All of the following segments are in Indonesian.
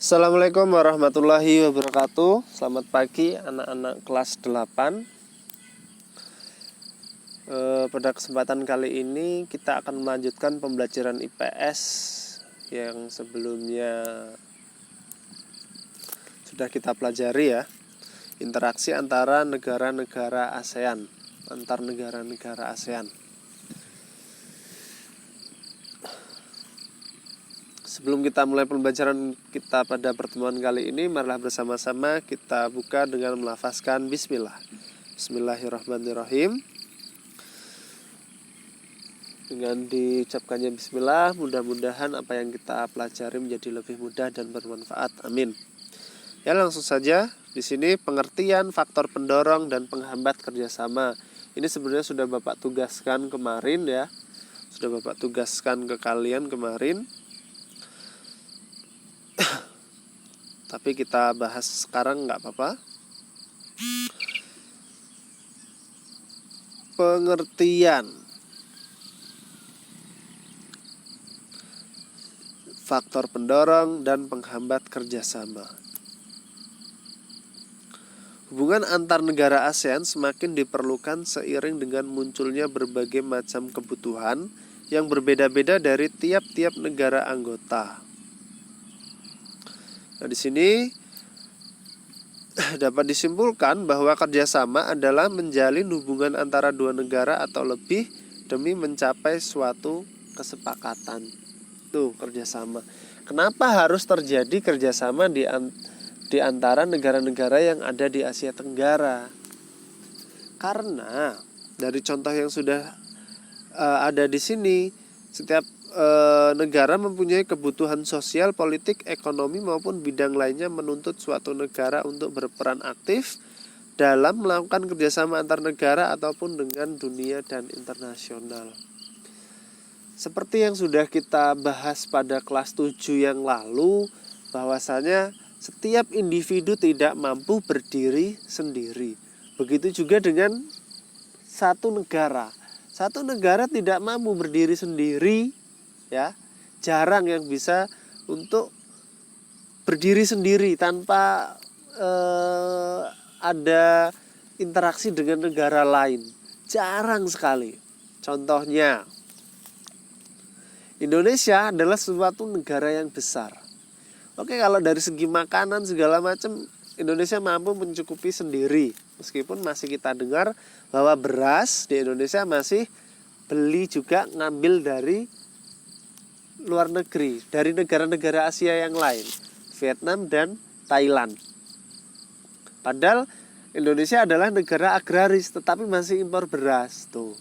Assalamualaikum warahmatullahi wabarakatuh. Selamat pagi anak-anak kelas 8. Pada kesempatan kali ini kita akan melanjutkan pembelajaran IPS yang sebelumnya sudah kita pelajari ya. Interaksi antara negara-negara ASEAN, antar negara-negara ASEAN. Sebelum kita mulai pembelajaran kita pada pertemuan kali ini, marilah bersama-sama kita buka dengan melafazkan bismillah. Bismillahirrahmanirrahim. Dengan diucapkannya bismillah, mudah-mudahan apa yang kita pelajari menjadi lebih mudah dan bermanfaat. Amin. Ya, langsung saja. Di sini pengertian faktor pendorong dan penghambat kerjasama. Ini sebenarnya sudah Bapak tugaskan kemarin ya. Sudah Bapak tugaskan ke kalian kemarin. Tapi kita bahas sekarang nggak apa-apa. Pengertian faktor pendorong dan penghambat kerjasama. Hubungan antar negara ASEAN semakin diperlukan seiring dengan munculnya berbagai macam kebutuhan yang berbeda-beda dari tiap-tiap negara anggota. Nah, di sini dapat disimpulkan bahwa kerjasama adalah menjalin hubungan antara dua negara atau lebih demi mencapai suatu kesepakatan. Tuh, kerjasama. Kenapa harus terjadi kerjasama di antara negara-negara yang ada di Asia Tenggara? Karena dari contoh yang sudah ada di sini, setiap negara mempunyai kebutuhan sosial, politik, ekonomi maupun bidang lainnya menuntut suatu negara untuk berperan aktif dalam melakukan kerjasama antar negara ataupun dengan dunia dan internasional. Seperti yang sudah kita bahas pada kelas 7 yang lalu, bahwasanya setiap individu tidak mampu berdiri sendiri. Begitu juga dengan satu negara. Satu negara tidak mampu berdiri sendiri, ya, jarang yang bisa untuk berdiri sendiri tanpa ada interaksi dengan negara lain. Jarang sekali. Contohnya, Indonesia adalah suatu negara yang besar. Oke, kalau dari segi makanan segala macam, Indonesia mampu mencukupi sendiri. Meskipun masih kita dengar bahwa beras di Indonesia masih beli juga ngambil dari luar negeri, dari negara-negara Asia yang lain, Vietnam dan Thailand. Padahal Indonesia adalah negara agraris, tetapi masih impor beras. Tuh,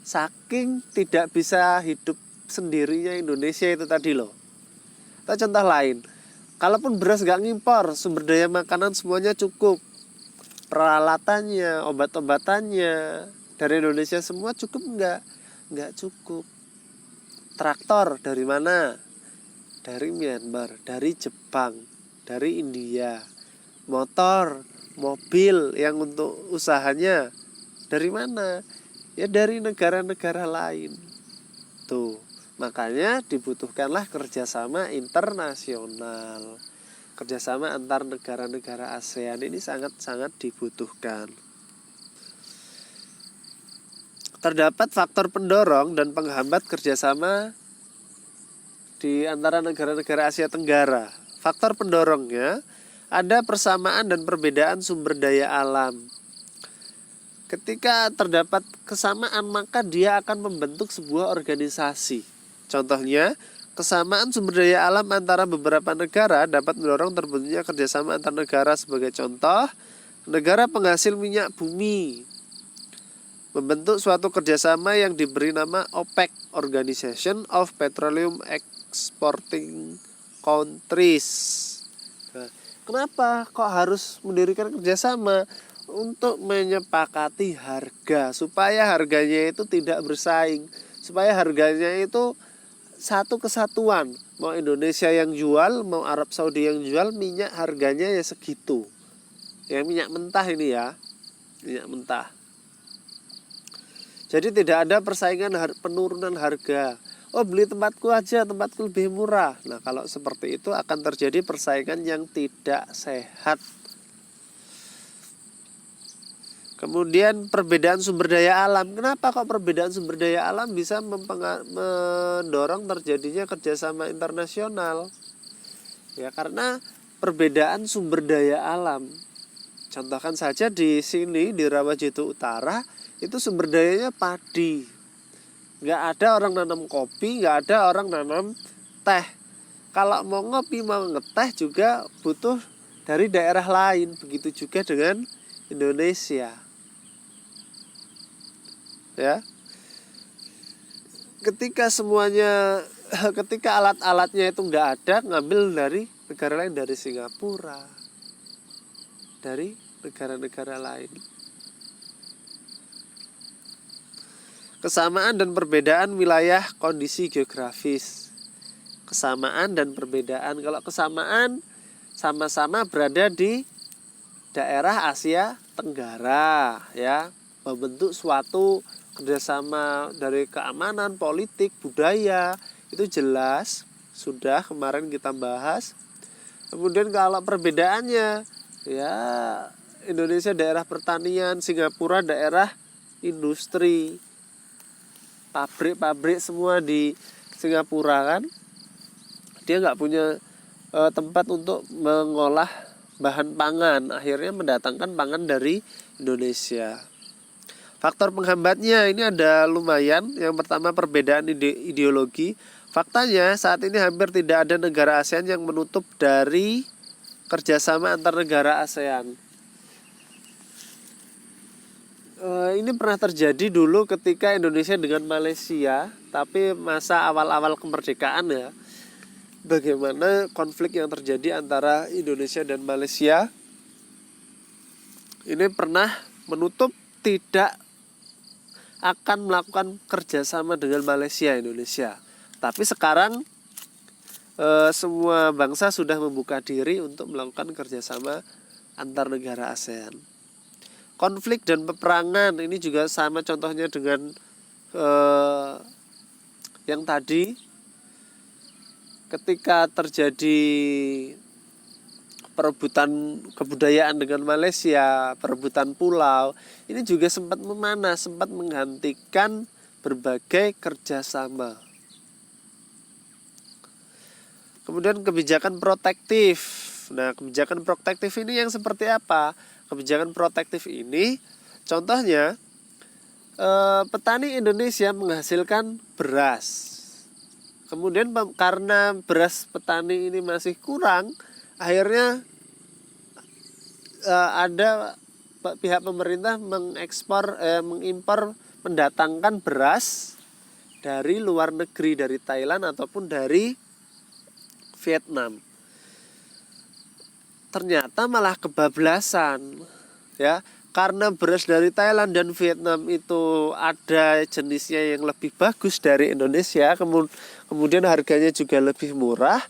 saking tidak bisa hidup sendirinya Indonesia itu tadi loh. Atau contoh lain, kalaupun beras gak ngimpor, sumber daya makanan semuanya cukup, peralatannya, obat-obatannya dari Indonesia semua cukup nggak? Nggak cukup. Traktor dari mana? Dari Myanmar, dari Jepang, dari India. Motor, mobil yang untuk usahanya dari mana? Ya dari negara-negara lain. Tuh, makanya dibutuhkanlah kerjasama internasional. Kerjasama antar negara-negara ASEAN ini sangat-sangat dibutuhkan. Terdapat faktor pendorong dan penghambat kerjasama di antara negara-negara Asia Tenggara. Faktor pendorongnya ada persamaan dan perbedaan sumber daya alam. Ketika terdapat kesamaan, maka dia akan membentuk sebuah organisasi. Contohnya, kesamaan sumber daya alam antara beberapa negara dapat mendorong terbentuknya kerjasama antar negara. Sebagai contoh, negara penghasil minyak bumi membentuk suatu kerjasama yang diberi nama OPEC, Organization of Petroleum Exporting Countries. Nah, kenapa kok harus mendirikan kerjasama? Untuk menyepakati harga, supaya harganya itu tidak bersaing, supaya harganya itu satu kesatuan. Mau Indonesia yang jual, mau Arab Saudi yang jual, minyak harganya ya segitu. Yang minyak mentah ini ya, minyak mentah. Jadi tidak ada persaingan penurunan harga. oh beli tempatku aja, tempatku lebih murah. Nah kalau seperti itu akan terjadi persaingan yang tidak sehat. Kemudian perbedaan sumber daya alam. Kenapa kok perbedaan sumber daya alam bisa mendorong terjadinya kerjasama internasional? Ya karena perbedaan sumber daya alam. Contohkan saja di sini di Rawajitu Utara itu sumber dayanya padi. Nggak ada orang nanam kopi, nggak ada orang nanam teh. Kalau mau ngopi, mau ngeteh juga butuh dari daerah lain. Begitu juga dengan Indonesia. Ya, ketika alat-alatnya itu nggak ada, ngambil dari negara lain, dari Singapura, dari negara-negara lain. Kesamaan dan perbedaan wilayah kondisi geografis. Kesamaan dan perbedaan. Kalau kesamaan sama-sama berada di daerah Asia Tenggara, ya, membentuk suatu kerjasama dari keamanan, politik, budaya, itu jelas sudah kemarin kita bahas. Kemudian kalau perbedaannya, ya Indonesia daerah pertanian, Singapura daerah industri, pabrik-pabrik semua di Singapura kan, dia nggak punya tempat untuk mengolah bahan pangan, akhirnya mendatangkan pangan dari Indonesia. Faktor penghambatnya ini ada lumayan. Yang pertama perbedaan ideologi. Faktanya saat ini hampir tidak ada negara ASEAN yang menutup dari kerjasama antar negara ASEAN. Ini pernah terjadi dulu ketika Indonesia dengan Malaysia, tapi masa awal-awal kemerdekaan ya. Bagaimana konflik yang terjadi antara Indonesia dan Malaysia. Ini pernah menutup tidak akan melakukan kerjasama dengan Malaysia Indonesia. Tapi sekarang semua bangsa sudah membuka diri untuk melakukan kerjasama antar negara ASEAN. Konflik dan peperangan ini juga sama contohnya dengan yang tadi. Ketika terjadi perebutan kebudayaan dengan Malaysia, perebutan pulau, ini juga sempat memanas, sempat menghentikan berbagai kerjasama. Kemudian kebijakan protektif. Nah, kebijakan protektif ini yang seperti apa? Kebijakan protektif ini, contohnya petani Indonesia menghasilkan beras. Kemudian karena beras petani ini masih kurang, akhirnya ada pihak pemerintah mengimpor, mendatangkan beras dari luar negeri, dari Thailand ataupun dari Vietnam. Ternyata malah kebablasan, ya, karena beras dari Thailand dan Vietnam itu ada jenisnya yang lebih bagus dari Indonesia, kemudian harganya juga lebih murah.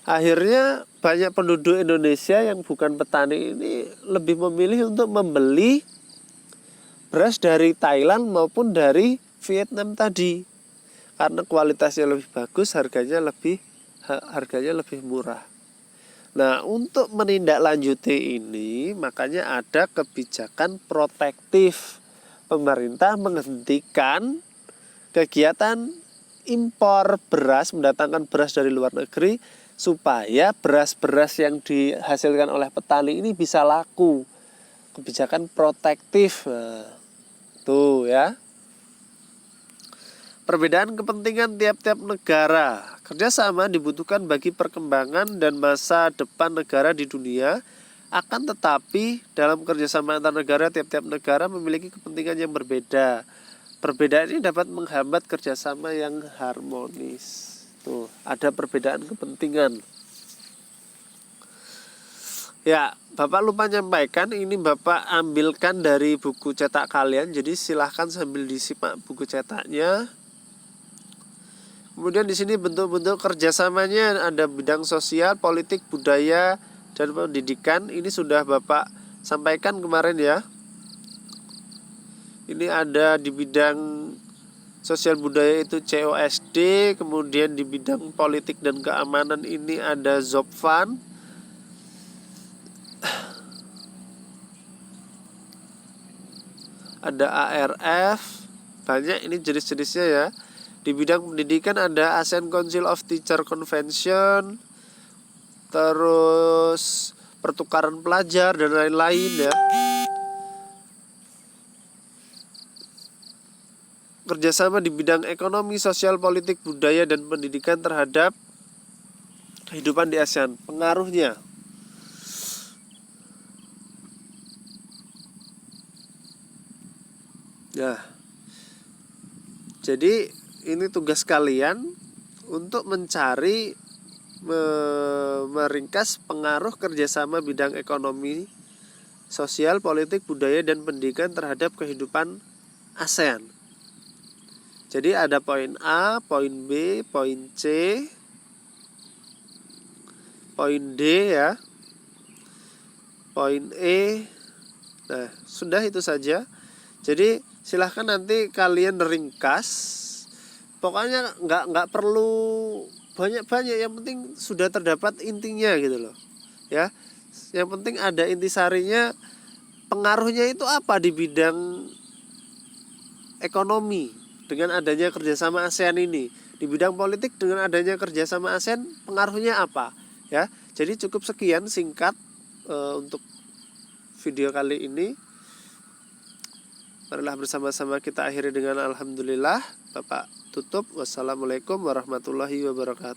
Akhirnya banyak penduduk Indonesia yang bukan petani ini lebih memilih untuk membeli beras dari Thailand maupun dari Vietnam tadi. Karena kualitasnya lebih bagus, harganya lebih murah. Nah, untuk menindaklanjuti ini, makanya ada kebijakan protektif. Pemerintah menghentikan kegiatan impor beras, mendatangkan beras dari luar negeri, supaya beras-beras yang dihasilkan oleh petani ini bisa laku. Kebijakan protektif. Nah, tuh ya. Perbedaan kepentingan tiap-tiap negara. Kerjasama dibutuhkan bagi perkembangan dan masa depan negara di dunia. Akan tetapi dalam kerjasama antar negara, tiap-tiap negara memiliki kepentingan yang berbeda. Perbedaan ini dapat menghambat kerjasama yang harmonis. Tuh, ada perbedaan kepentingan. Ya, Bapak lupa nyampaikan, ini Bapak ambilkan dari buku cetak kalian. Jadi silahkan sambil disimak buku cetaknya. Kemudian di sini bentuk-bentuk kerjasamanya ada bidang sosial, politik, budaya, dan pendidikan. Ini sudah Bapak sampaikan kemarin ya. Ini ada di bidang sosial budaya itu COSD. Kemudian di bidang politik dan keamanan ini ada Zopfan. Ada ARF. Banyak ini jenis-jenisnya ya. Di bidang pendidikan ada ASEAN Council of Teacher Convention, terus pertukaran pelajar dan lain-lain ya. Kerjasama di bidang ekonomi, sosial, politik, budaya, dan pendidikan terhadap kehidupan di ASEAN. Pengaruhnya. Nah, jadi ini tugas kalian untuk mencari, meringkas pengaruh kerjasama bidang ekonomi, sosial, politik, budaya, dan pendidikan terhadap kehidupan ASEAN. Jadi ada poin A, poin B, poin C, poin D ya, poin E. Nah, sudah itu saja. Jadi silahkan nanti kalian ringkas. Pokoknya nggak perlu banyak-banyak, yang penting sudah terdapat intinya gitu loh. Ya. Yang penting ada intisarinya, pengaruhnya itu apa di bidang ekonomi dengan adanya kerjasama ASEAN ini. Di bidang politik dengan adanya kerjasama ASEAN pengaruhnya apa ya. Jadi cukup sekian singkat untuk video kali ini. Marilah bersama-sama kita akhiri dengan alhamdulillah. Bapak tutup. Wassalamualaikum warahmatullahi wabarakatuh.